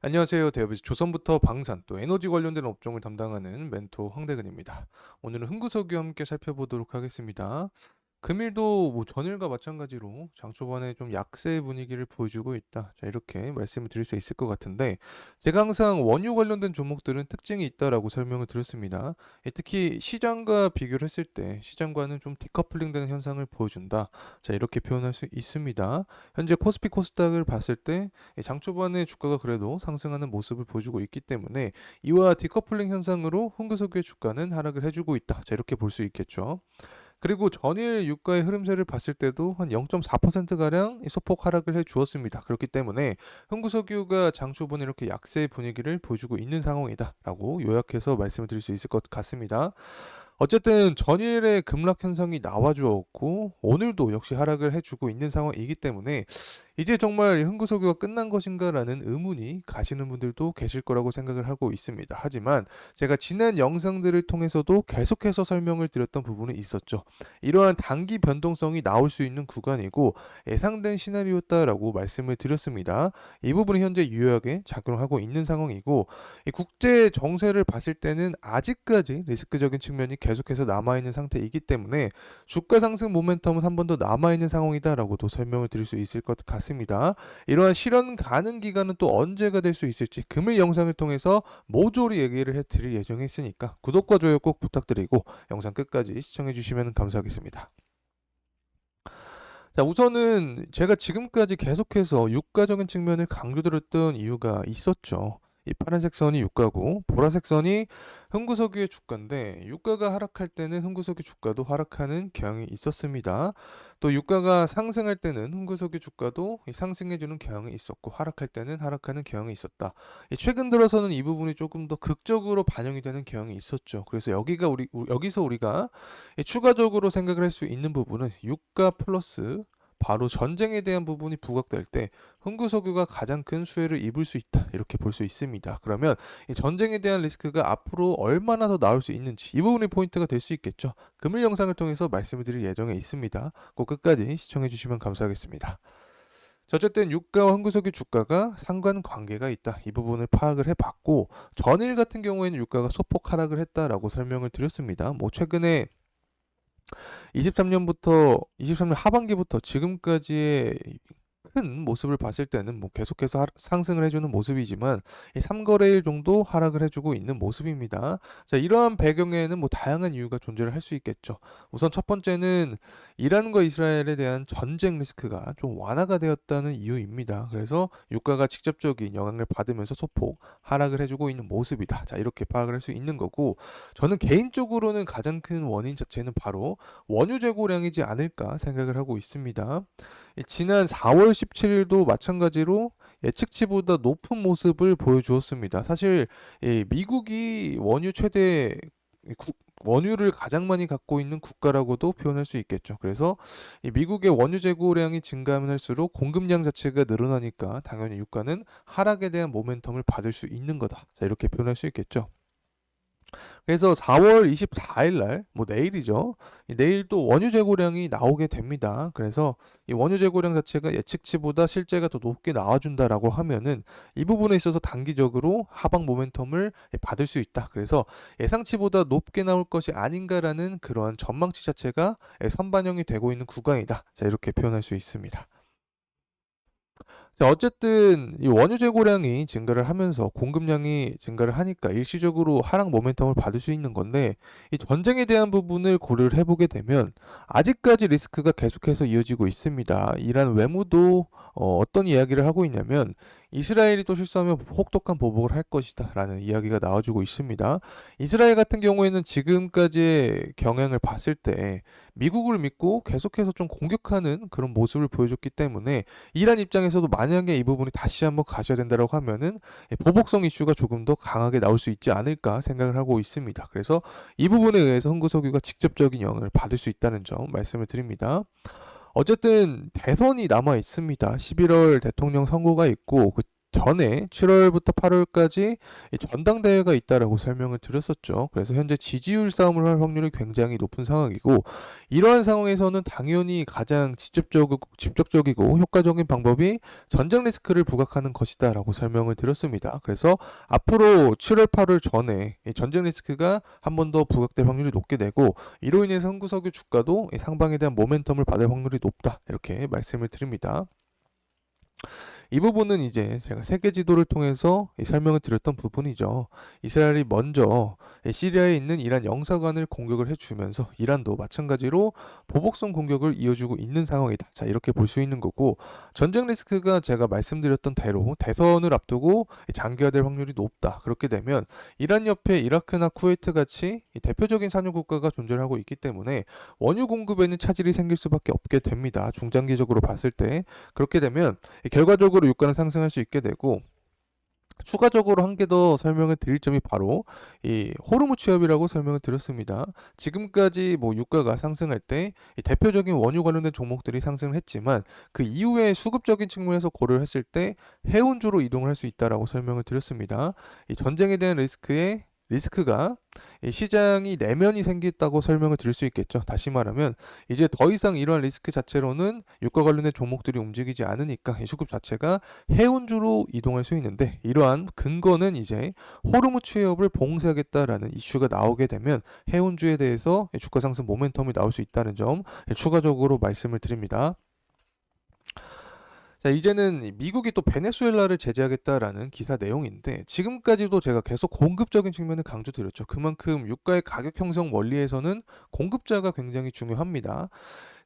안녕하세요. 대부지 조선부터 방산 또 에너지 관련된 업종을 담당하는 멘토 황대근입니다. 오늘은 흥구석유와 함께 살펴보도록 하겠습니다. 금일도 전일과 마찬가지로 장 초반에 좀 약세 분위기를 보여주고 있다. 자, 이렇게 말씀을 드릴 수 있을 것 같은데, 제가 항상 원유 관련된 종목들은 특징이 있다라고 설명을 드렸습니다. 특히 시장과 비교를 했을 때 시장과는 좀 디커플링 되는 현상을 보여준다. 자, 이렇게 표현할 수 있습니다. 현재 코스피 코스닥을 봤을 때 장 초반에 주가가 그래도 상승하는 모습을 보여주고 있기 때문에 이와 디커플링 현상으로 흥구석유의 주가는 하락을 해주고 있다. 자, 이렇게 볼 수 있겠죠. 그리고 전일 유가의 흐름세를 봤을 때도 한 0.4%가량 소폭 하락을 해 주었습니다. 그렇기 때문에 흥구석유가 장 초반에 이렇게 약세 분위기를 보여주고 있는 상황이다라고 요약해서 말씀을 드릴 수 있을 것 같습니다. 어쨌든 전일의 급락 현상이 나와 주었고 오늘도 역시 하락을 해주고 있는 상황이기 때문에 이제 정말 흥구석유가 끝난 것인가라는 의문이 가시는 분들도 계실 거라고 생각을 하고 있습니다. 하지만 제가 지난 영상들을 통해서도 계속해서 설명을 드렸던 부분이 있었죠. 이러한 단기 변동성이 나올 수 있는 구간이고 예상된 시나리오다라고 말씀을 드렸습니다. 이 부분이 현재 유효하게 작용하고 있는 상황이고 이 국제 정세를 봤을 때는 아직까지 리스크적인 측면이 계속해서 남아있는 상태이기 때문에 주가 상승 모멘텀은 한 번 더 남아있는 상황이다라고도 설명을 드릴 수 있을 것 같습니다. 이러한 실현 가능 기간은 또 언제가 될 수 있을지 금일 영상을 통해서 모조리 얘기를 해드릴 예정에 있으니까 구독과 좋아요 꼭 부탁드리고 영상 끝까지 시청해주시면 감사하겠습니다. 자, 우선은 제가 지금까지 계속해서 유가적인 측면을 강조드렸던 이유가 있었죠. 이 파란색 선이 유가고 보라색 선이 흥구석유의 주가인데 유가가 하락할 때는 흥구석유 주가도 하락하는 경향이 있었습니다. 또 유가가 상승할 때는 흥구석유 주가도 상승해주는 경향이 있었고 하락할 때는 하락하는 경향이 있었다. 최근 들어서는 이 부분이 조금 더 극적으로 반영이 되는 경향이 있었죠. 그래서 여기서 우리가 추가적으로 생각을 할 수 있는 부분은 유가 플러스 바로 전쟁에 대한 부분이 부각될 때 흥구석유가 가장 큰 수혜를 입을 수 있다 이렇게 볼 수 있습니다. 그러면 이 전쟁에 대한 리스크가 앞으로 얼마나 더 나올 수 있는지 이 부분이 포인트가 될 수 있겠죠. 금일 영상을 통해서 말씀을 드릴 예정에 있습니다. 꼭 끝까지 시청해 주시면 감사하겠습니다. 자, 어쨌든 유가와 흥구석유 주가가 상관관계가 있다. 이 부분을 파악을 해봤고 전일 같은 경우에는 유가가 소폭 하락을 했다라고 설명을 드렸습니다. 최근에 23년 하반기부터 지금까지의 큰 모습을 봤을 때는 계속해서 상승을 해주는 모습이지만 이 3거래일 정도 하락을 해주고 있는 모습입니다. 자, 이러한 배경에는 다양한 이유가 존재를 할 수 있겠죠. 우선 첫 번째는 이란과 이스라엘에 대한 전쟁 리스크가 좀 완화가 되었다는 이유입니다. 그래서 유가가 직접적인 영향을 받으면서 소폭 하락을 해주고 있는 모습이다. 자, 이렇게 파악을 할 수 있는 거고 저는 개인적으로는 가장 큰 원인 자체는 바로 원유 재고량이지 않을까 생각을 하고 있습니다. 지난 4월 17일도 마찬가지로 예측치보다 높은 모습을 보여주었습니다. 사실 미국이 원유를 가장 많이 갖고 있는 국가라고도 표현할 수 있겠죠. 그래서 이 미국의 원유 재고량이 증가하면 할수록 공급량 자체가 늘어나니까 당연히 유가는 하락에 대한 모멘텀을 받을 수 있는 거다. 자, 이렇게 표현할 수 있겠죠. 그래서 4월 24일 날, 내일이죠. 내일 또 원유 재고량이 나오게 됩니다. 그래서 이 원유 재고량 자체가 예측치보다 실제가 더 높게 나와준다라고 하면은 이 부분에 있어서 단기적으로 하방 모멘텀을 받을 수 있다. 그래서 예상치보다 높게 나올 것이 아닌가라는 그러한 전망치 자체가 선반영이 되고 있는 구간이다. 자, 이렇게 표현할 수 있습니다. 자, 어쨌든 이 원유 재고량이 증가를 하면서 공급량이 증가를 하니까 일시적으로 하락 모멘텀을 받을 수 있는 건데 이 전쟁에 대한 부분을 고려를 해보게 되면 아직까지 리스크가 계속해서 이어지고 있습니다. 이란 외무도 어떤 이야기를 하고 있냐면 이스라엘이 또 실수하면 혹독한 보복을 할 것이다 라는 이야기가 나와주고 있습니다. 이스라엘 같은 경우에는 지금까지의 경향을 봤을 때 미국을 믿고 계속해서 좀 공격하는 그런 모습을 보여줬기 때문에 이란 입장에서도 만약에 이 부분이 다시 한번 가셔야 된다고 하면은 보복성 이슈가 조금 더 강하게 나올 수 있지 않을까 생각을 하고 있습니다. 그래서 이 부분에 의해서 흥구석유가 직접적인 영향을 받을 수 있다는 점 말씀을 드립니다. 어쨌든 대선이 남아 있습니다. 11월 대통령 선거가 있고 전에 7월부터 8월까지 전당대회가 있다라고 설명을 드렸었죠. 그래서 현재 지지율 싸움을 할 확률이 굉장히 높은 상황이고, 이러한 상황에서는 당연히 가장 직접적이고 효과적인 방법이 전쟁 리스크를 부각하는 것이다라고 설명을 드렸습니다. 그래서 앞으로 7월, 8월 전에 이 전쟁 리스크가 한 번 더 부각될 확률이 높게 되고, 이로 인해서 한구석유 주가도 이 상방에 대한 모멘텀을 받을 확률이 높다, 이렇게 말씀을 드립니다. 이 부분은 이제 제가 세계 지도를 통해서 이 설명을 드렸던 부분이죠. 이스라엘이 먼저 이 시리아에 있는 이란 영사관을 공격을 해주면서 이란도 마찬가지로 보복성 공격을 이어주고 있는 상황이다. 자, 이렇게 볼 수 있는 거고, 전쟁 리스크가 제가 말씀드렸던 대로 대선을 앞두고 장기화될 확률이 높다. 그렇게 되면 이란 옆에 이라크나 쿠웨이트 같이 이 대표적인 산유 국가가 존재하고 있기 때문에 원유 공급에는 차질이 생길 수밖에 없게 됩니다. 중장기적으로 봤을 때. 그렇게 되면 결과적으로 유가는 상승할 수 있게 되고, 추가적으로 한 개 더 설명을 드릴 점이 바로 이 호르무 취업이라고 설명을 드렸습니다. 지금까지 뭐 유가가 상승할 때 이 대표적인 원유 관련된 종목들이 상승을 했지만, 그 이후에 수급적인 측면에서 고려를 했을 때 해운주로 이동을 할 수 있다라고 설명을 드렸습니다. 이 전쟁에 대한 리스크가 이 시장이 내면이 생겼다고 설명을 드릴 수 있겠죠. 다시 말하면 이제 더 이상 이러한 리스크 자체로는 유가 관련된 종목들이 움직이지 않으니까 이 수급 자체가 해운주로 이동할 수 있는데, 이러한 근거는 이제 호르무 취업을 봉쇄하겠다라는 이슈가 나오게 되면 해운주에 대해서 주가 상승 모멘텀이 나올 수 있다는 점 추가적으로 말씀을 드립니다. 자, 이제는 미국이 또 베네수엘라를 제재하겠다라는 기사 내용인데, 지금까지도 제가 계속 공급적인 측면을 강조드렸죠. 그만큼 유가의 가격 형성 원리에서는 공급자가 굉장히 중요합니다.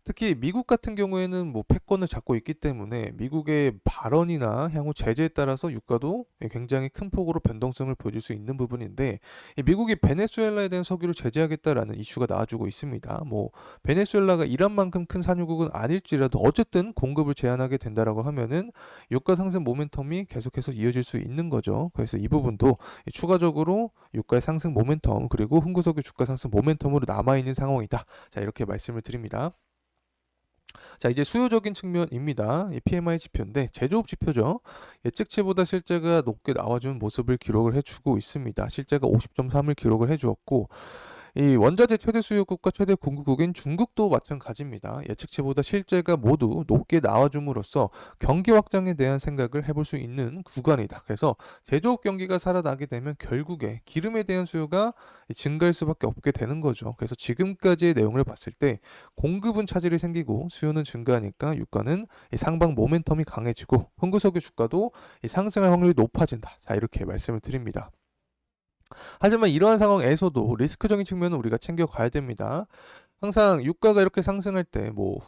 특히 미국 같은 경우에는 뭐 패권을 잡고 있기 때문에 미국의 발언이나 향후 제재에 따라서 유가도 굉장히 큰 폭으로 변동성을 보여줄 수 있는 부분인데, 이 미국이 베네수엘라에 대한 석유를 제재하겠다라는 이슈가 나와주고 있습니다. 뭐 베네수엘라가 이란만큼 큰 산유국은 아닐지라도 어쨌든 공급을 제한하게 된다라고 하면은 유가 상승 모멘텀이 계속해서 이어질 수 있는 거죠. 그래서 이 부분도 추가적으로 유가의 상승 모멘텀, 그리고 흥구석유 주가 상승 모멘텀으로 남아있는 상황이다. 자, 이렇게 말씀을 드립니다. 자, 이제 수요적인 측면입니다. 이 PMI 지표인데 제조업 지표죠. 예측치보다 실제가 높게 나와준 모습을 기록을 해주고 있습니다. 실제가 50.3을 기록을 해주었고, 이 원자재 최대 수요국과 최대 공급국인 중국도 마찬가지입니다. 예측치보다 실제가 모두 높게 나와줌으로써 경기 확장에 대한 생각을 해볼 수 있는 구간이다. 그래서 제조업 경기가 살아나게 되면 결국에 기름에 대한 수요가 증가할 수밖에 없게 되는 거죠. 그래서 지금까지의 내용을 봤을 때 공급은 차질이 생기고 수요는 증가하니까 유가는 이 상방 모멘텀이 강해지고 흥구석유 주가도 이 상승할 확률이 높아진다. 자, 이렇게 말씀을 드립니다. 하지만 이러한 상황에서도 리스크적인 측면은 우리가 챙겨가야 됩니다. 항상 유가가 이렇게 상승할 때 뭐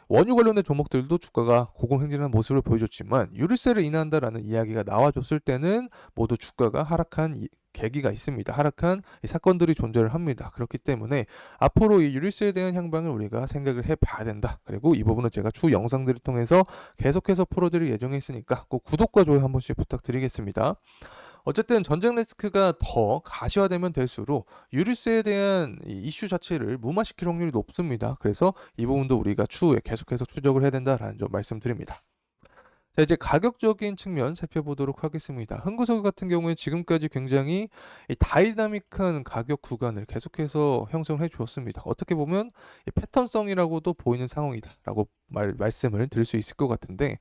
원유 관련된 종목들도 주가가 고공행진하는 모습을 보여줬지만, 유류세를 인하한다라는 이야기가 나와줬을 때는 모두 주가가 하락한 계기가 있습니다. 하락한 이 사건들이 존재를 합니다. 그렇기 때문에 앞으로 이 유류세에 대한 향방을 우리가 생각을 해봐야 된다. 그리고 이 부분은 제가 추 영상들을 통해서 계속해서 풀어드릴 예정에 있으니까 꼭 구독과 좋아요 한 번씩 부탁드리겠습니다. 어쨌든 전쟁 리스크가 더 가시화되면 될수록 유류세에 대한 이 이슈 자체를 무마시킬 확률이 높습니다. 그래서 이 부분도 우리가 추후에 계속해서 추적을 해야 된다라는 점 말씀드립니다. 자, 이제 가격적인 측면 살펴보도록 하겠습니다. 흥구석유 같은 경우에 지금까지 굉장히 이 다이나믹한 가격 구간을 계속해서 형성해 주었습니다. 어떻게 보면 이 패턴성이라고도 보이는 상황이다라고 말씀을 드릴 수 있을 것 같은데,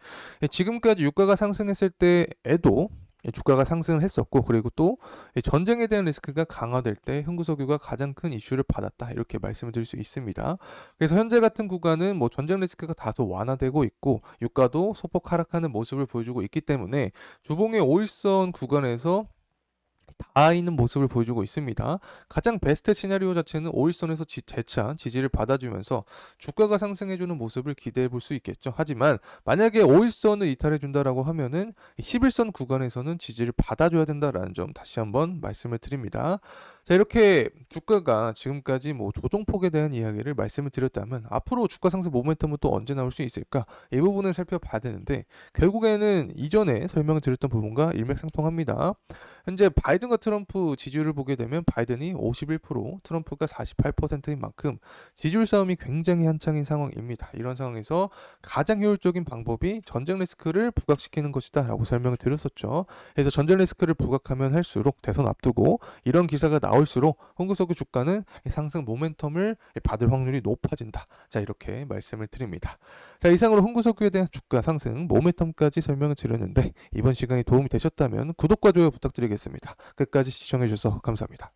지금까지 유가가 상승했을 때에도 주가가 상승을 했었고, 그리고 또 전쟁에 대한 리스크가 강화될 때 흥구석유가 가장 큰 이슈를 받았다, 이렇게 말씀을 드릴 수 있습니다. 그래서 현재 같은 구간은 뭐 전쟁 리스크가 다소 완화되고 있고 유가도 소폭 하락하는 모습을 보여주고 있기 때문에 주봉의 5일선 구간에서 닿아 있는 모습을 보여주고 있습니다. 가장 베스트 시나리오 자체는 5일선에서 재차 지지를 받아주면서 주가가 상승해주는 모습을 기대해 볼 수 있겠죠. 하지만 만약에 5일선을 이탈해 준다라고 하면은 11선 구간에서는 지지를 받아줘야 된다라는 점 다시 한번 말씀을 드립니다. 자, 이렇게 주가가 지금까지 뭐 조정폭에 대한 이야기를 말씀을 드렸다면 앞으로 주가 상승 모멘텀은 또 언제 나올 수 있을까? 이 부분을 살펴봐야 되는데 결국에는 이전에 설명드렸던 부분과 일맥상통합니다. 현재 바이든과 트럼프 지지율을 보게 되면 바이든이 51%, 트럼프가 48%인 만큼 지지율 싸움이 굉장히 한창인 상황입니다. 이런 상황에서 가장 효율적인 방법이 전쟁 리스크를 부각시키는 것이다라고 설명을 드렸었죠. 그래서 전쟁 리스크를 부각하면 할수록 대선 앞두고 이런 기사가 나올수록 홍구석의 주가는 상승 모멘텀을 받을 확률이 높아진다. 자, 이렇게 말씀을 드립니다. 자, 이상으로 홍구석에 대한 주가 상승 모멘텀까지 설명을 드렸는데 이번 시간이 도움이 되셨다면 구독과 좋아요 부탁드리겠습니다. 끝까지 시청해 주셔서 감사합니다.